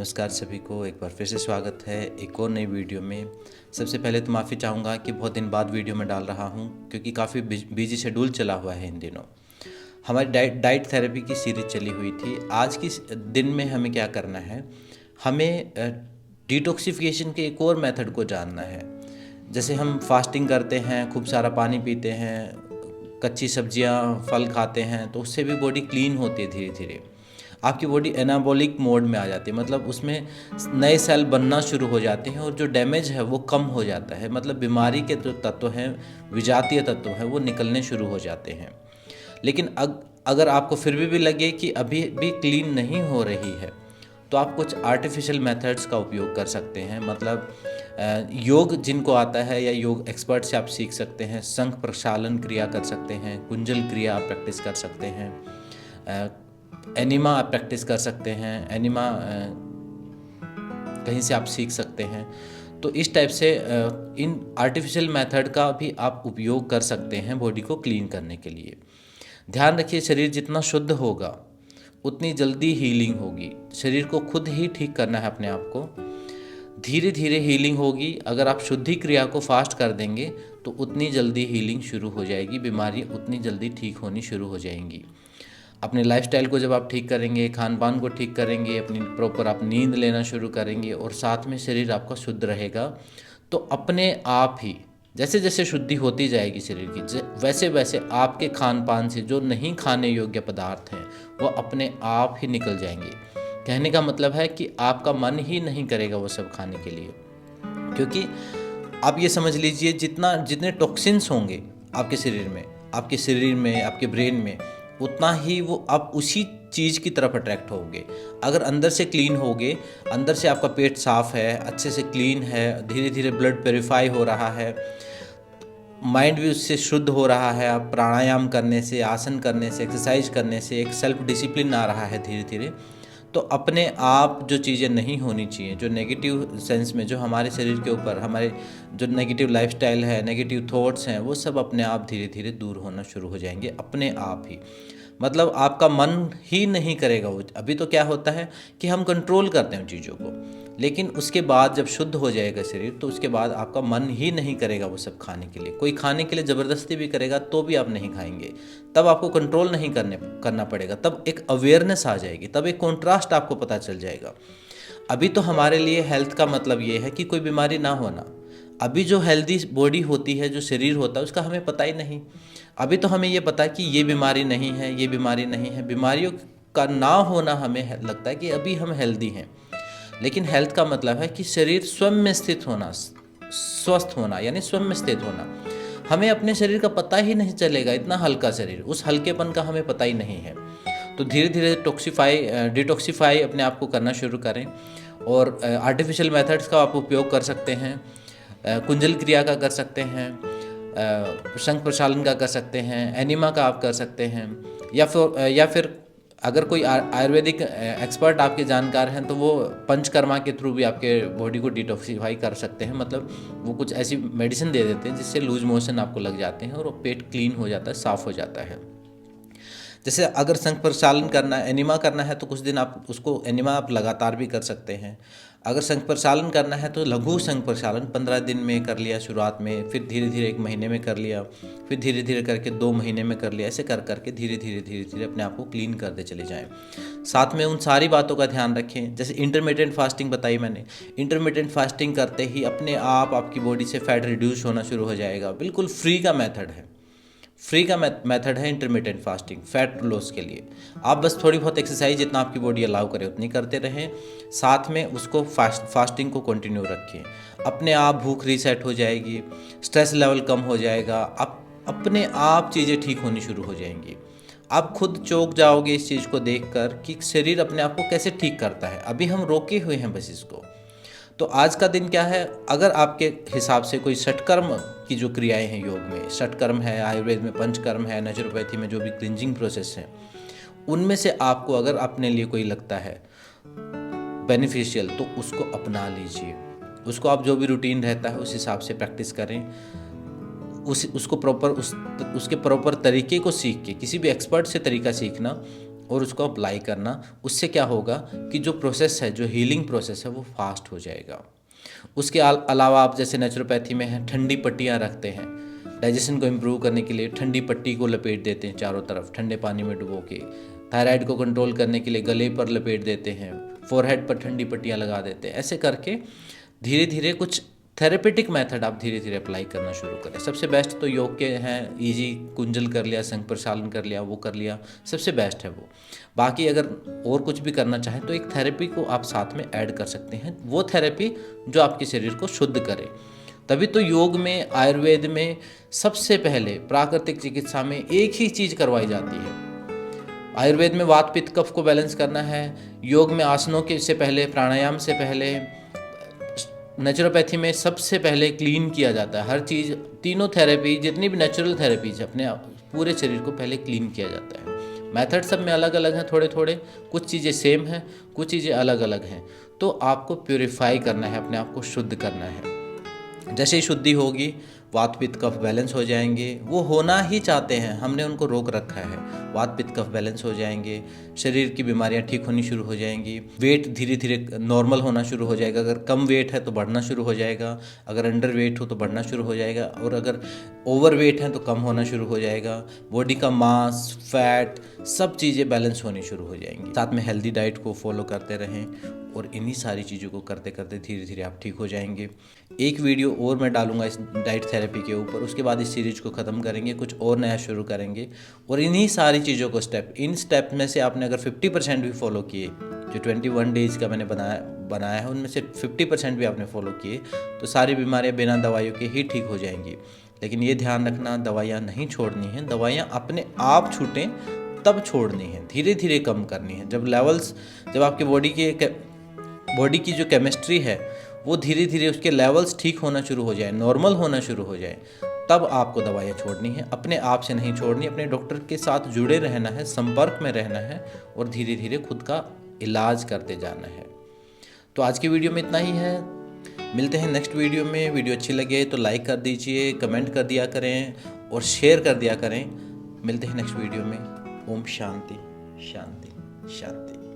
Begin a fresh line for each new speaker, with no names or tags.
नमस्कार सभी को, एक बार फिर से स्वागत है एक और नई वीडियो में। सबसे पहले तो माफ़ी चाहूँगा कि बहुत दिन बाद वीडियो में डाल रहा हूँ, क्योंकि काफ़ी बिजी शेड्यूल चला हुआ है इन दिनों। हमारी डाइट थेरेपी की सीरीज चली हुई थी। आज की दिन में हमें क्या करना है, हमें डिटॉक्सिफिकेशन के एक और मेथड को जानना है। जैसे हम फास्टिंग करते हैं, खूब सारा पानी पीते हैं, कच्ची सब्जियां फल खाते हैं, तो उससे भी बॉडी क्लीन होती है। धीरे धीरे आपकी बॉडी एनाबॉलिक मोड में आ जाती है, मतलब उसमें नए सेल बनना शुरू हो जाते हैं और जो डैमेज है वो कम हो जाता है। मतलब बीमारी के जो तत्व हैं, विजातीय तत्व हैं, वो निकलने शुरू हो जाते हैं। लेकिन अगर आपको फिर भी लगे कि अभी भी क्लीन नहीं हो रही है, तो आप कुछ आर्टिफिशियल मेथड्स का उपयोग कर सकते हैं। मतलब योग जिनको आता है या योग एक्सपर्ट से आप सीख सकते हैं। शंख प्रक्षालन क्रिया कर सकते हैं, कुंजल क्रिया आप प्रैक्टिस कर सकते हैं, एनिमा आप प्रैक्टिस कर सकते हैं। एनिमा कहीं से आप सीख सकते हैं। तो इस टाइप से इन आर्टिफिशियल मेथड का भी आप उपयोग कर सकते हैं बॉडी को क्लीन करने के लिए। ध्यान रखिए, शरीर जितना शुद्ध होगा उतनी जल्दी हीलिंग होगी। शरीर को खुद ही ठीक करना है अपने आप को। धीरे धीरे हीलिंग होगी। अगर आप शुद्धि क्रिया को फास्ट कर देंगे तो उतनी जल्दी हीलिंग शुरू हो जाएगी, बीमारी उतनी जल्दी ठीक होनी शुरू हो जाएंगी। अपने लाइफस्टाइल को जब आप ठीक करेंगे, खान पान को ठीक करेंगे, अपनी प्रॉपर आप नींद लेना शुरू करेंगे और साथ में शरीर आपका शुद्ध रहेगा, तो अपने आप ही जैसे जैसे शुद्धि होती जाएगी शरीर की, वैसे वैसे आपके खान पान से जो नहीं खाने योग्य पदार्थ हैं वो अपने आप ही निकल जाएंगे। कहने का मतलब है कि आपका मन ही नहीं करेगा वो सब खाने के लिए, क्योंकि आप ये समझ लीजिए जितने टॉक्सिन्स होंगे आपके शरीर में, आपके ब्रेन में, उतना ही वो आप उसी चीज़ की तरफ अट्रैक्ट होंगे। अगर अंदर से क्लीन होगे, अंदर से आपका पेट साफ़ है, अच्छे से क्लीन है, धीरे धीरे ब्लड प्योरीफाई हो रहा है, माइंड भी उससे शुद्ध हो रहा है, आप प्राणायाम करने से, आसन करने से, एक्सरसाइज करने से एक सेल्फ डिसिप्लिन आ रहा है धीरे धीरे, तो अपने आप जो चीज़ें नहीं होनी चाहिए, जो नेगेटिव सेंस में जो हमारे शरीर के ऊपर हमारे जो नेगेटिव लाइफस्टाइल है, नेगेटिव थॉट्स हैं, वो सब अपने आप धीरे धीरे दूर होना शुरू हो जाएंगे अपने आप ही। मतलब आपका मन ही नहीं करेगा वो। अभी तो क्या होता है कि हम कंट्रोल करते हैं उन चीज़ों को, लेकिन उसके बाद जब शुद्ध हो जाएगा शरीर, तो उसके बाद आपका मन ही नहीं करेगा वो सब खाने के लिए। कोई खाने के लिए ज़बरदस्ती भी करेगा तो भी आप नहीं खाएंगे। तब आपको कंट्रोल नहीं करना पड़ेगा, तब एक अवेयरनेस आ जाएगी, तब एक कॉन्ट्रास्ट आपको पता चल जाएगा। अभी तो हमारे लिए हेल्थ का मतलब ये है कि कोई बीमारी ना होना। अभी जो हेल्दी बॉडी होती है, जो शरीर होता है, उसका हमें पता ही नहीं। अभी तो हमें ये पता है कि ये बीमारी नहीं है, ये बीमारी नहीं है। बीमारियों का ना होना हमें लगता है कि अभी हम हेल्दी हैं, लेकिन हेल्थ का मतलब है कि शरीर स्वयं में स्थित होना, स्वस्थ होना, यानी स्वयं में स्थित होना। हमें अपने शरीर का पता ही नहीं चलेगा, इतना हल्का शरीर, उस हल्केपन का हमें पता ही नहीं है। तो धीरे धीरे डिटॉक्सिफाई अपने आप को करना शुरू करें, और आर्टिफिशियल मेथड्स का आप उपयोग कर सकते हैं। कुंजल क्रिया का कर सकते हैं, शंख प्रक्षालन का कर सकते हैं, एनिमा का आप कर सकते हैं, या फिर अगर कोई आयुर्वेदिक एक्सपर्ट आपके जानकार हैं तो वो पंचकर्मा के थ्रू भी आपके बॉडी को डिटॉक्सिफाई कर सकते हैं। मतलब वो कुछ ऐसी मेडिसिन दे देते हैं जिससे लूज मोशन आपको लग जाते हैं और वो पेट क्लीन हो जाता है, साफ़ हो जाता है। जैसे अगर शंख प्रक्षालन करना है, एनिमा करना है, तो कुछ दिन आप उसको एनिमा आप लगातार भी कर सकते हैं। अगर शंख प्रक्षालन करना है तो लघु शंख प्रक्षालन 15 दिन में कर लिया शुरुआत में, फिर धीरे धीरे 1 महीने में कर लिया, फिर धीरे धीरे करके 2 महीने में कर लिया। ऐसे कर करके धीरे धीरे अपने आप को क्लीन करते चले जाएं। साथ में उन सारी बातों का ध्यान रखें। जैसे इंटरमिटेंट फास्टिंग बताई मैंने, इंटरमिटेंट फास्टिंग करते ही अपने आप आपकी बॉडी से फैट रिड्यूस होना शुरू हो जाएगा। बिल्कुल फ्री का मेथड है, फ्री का मेथड है इंटरमिटेंट फास्टिंग फैट लॉस के लिए। आप बस थोड़ी बहुत एक्सरसाइज जितना आपकी बॉडी अलाउ करे उतनी करते रहें, साथ में उसको फास्टिंग को कंटिन्यू रखें। अपने आप भूख रीसेट हो जाएगी, स्ट्रेस लेवल कम हो जाएगा, आप अपने आप चीज़ें ठीक होनी शुरू हो जाएंगी। आप खुद चौंक जाओगे इस चीज़ को देखकर कि शरीर अपने आप को कैसे ठीक करता है। अभी हम रोके हुए हैं बस इसको। तो आज का दिन क्या है, अगर आपके हिसाब से कोई षटकर्म की जो क्रियाएं हैं, योग में षटकर्म है, आयुर्वेद में पंचकर्म है, नेचुरोपैथी में जो भी क्लिंजिंग प्रोसेस है, उनमें से आपको अगर अपने लिए कोई लगता है बेनिफिशियल तो उसको अपना लीजिए। उसको आप जो भी रूटीन रहता है उस हिसाब से प्रैक्टिस करें। उसको प्रॉपर उसके प्रॉपर तरीके को सीख के, किसी भी एक्सपर्ट से तरीका सीखना और उसको अप्लाई करना। उससे क्या होगा कि जो प्रोसेस है, जो हीलिंग प्रोसेस है, वो फास्ट हो जाएगा। उसके अलावा आप जैसे नेचुरोपैथी में है, ठंडी पट्टियाँ रखते हैं, डाइजेशन को इम्प्रूव करने के लिए ठंडी पट्टी को लपेट देते हैं चारों तरफ ठंडे पानी में डुबो के। थायराइड को कंट्रोल करने के लिए गले पर लपेट देते हैं, फोरहेड पर ठंडी पट्टियाँ लगा देते हैं। ऐसे करके धीरे धीरे कुछ थेरेपेटिक मेथड आप धीरे धीरे अप्लाई करना शुरू करें। सबसे बेस्ट तो योग के हैं, ईजी कुंजल कर लिया, संघ प्रसालन कर लिया, वो कर लिया, सबसे बेस्ट है वो। बाकी अगर और कुछ भी करना चाहें तो एक थेरेपी को आप साथ में ऐड कर सकते हैं, वो थेरेपी जो आपके शरीर को शुद्ध करे। तभी तो योग में, आयुर्वेद में सबसे पहले प्राकृतिक चिकित्सा में एक ही चीज़ करवाई जाती है। आयुर्वेद में वात पित्त कफ को बैलेंस करना है, योग में आसनों के से पहले, प्राणायाम से पहले, नेचुरोपैथी में सबसे पहले क्लीन किया जाता है हर चीज़। तीनों थेरेपी, जितनी भी नेचुरल थेरेपीज अपने पूरे शरीर को पहले क्लीन किया जाता है। मेथड सब में अलग अलग हैं, थोड़े थोड़े, कुछ चीज़ें सेम हैं, कुछ चीज़ें अलग अलग हैं। तो आपको प्योरीफाई करना है, अपने आप को शुद्ध करना है। जैसे ही शुद्धि होगी, वात पित्त कफ बैलेंस हो जाएंगे। वो होना ही चाहते हैं, हमने उनको रोक रखा है। वात पित्त कफ बैलेंस हो जाएंगे, शरीर की बीमारियां ठीक होनी शुरू हो जाएंगी, वेट धीरे धीरे नॉर्मल होना शुरू हो जाएगा। अगर कम वेट है तो बढ़ना शुरू हो जाएगा, अगर अंडर वेट हो तो बढ़ना शुरू हो जाएगा, और अगर ओवर वेट है तो कम होना शुरू हो जाएगा। बॉडी का मास, फैट, सब चीज़ें बैलेंस होनी शुरू हो जाएंगी। साथ में हेल्दी डाइट को फॉलो करते रहें, और इन्हीं सारी चीज़ों को करते करते धीरे धीरे आप ठीक हो जाएंगे। एक वीडियो और मैं डालूंगा इस डाइट थेरेपी के ऊपर, उसके बाद इस सीरीज को ख़त्म करेंगे, कुछ और नया शुरू करेंगे। और इन्हीं सारी चीज़ों को इन स्टेप में से आपने अगर 50% भी फॉलो किए, जो 21 डेज़ का मैंने बनाया है, उनमें से 50% भी आपने फॉलो किए, तो सारी बीमारियां बिना दवाइयों के ही ठीक हो जाएंगी। लेकिन ये ध्यान रखना, दवाइयाँ नहीं छोड़नी हैं। दवाइयाँ अपने आप छूटें तब छोड़नी है, धीरे धीरे कम करनी है। जब आपके बॉडी की जो केमिस्ट्री है वो धीरे धीरे उसके लेवल्स ठीक होना शुरू हो जाए, नॉर्मल होना शुरू हो जाए, तब आपको दवाइयाँ छोड़नी है। अपने आप से नहीं छोड़नी, अपने डॉक्टर के साथ जुड़े रहना है, संपर्क में रहना है, और धीरे धीरे खुद का इलाज करते जाना है। तो आज की वीडियो में इतना ही है। मिलते हैं नेक्स्ट वीडियो में। वीडियो अच्छी लगे तो लाइक कर दीजिए, कमेंट कर दिया करें और शेयर कर दिया करें। मिलते हैं नेक्स्ट वीडियो में। ओम शांति शांति शांति।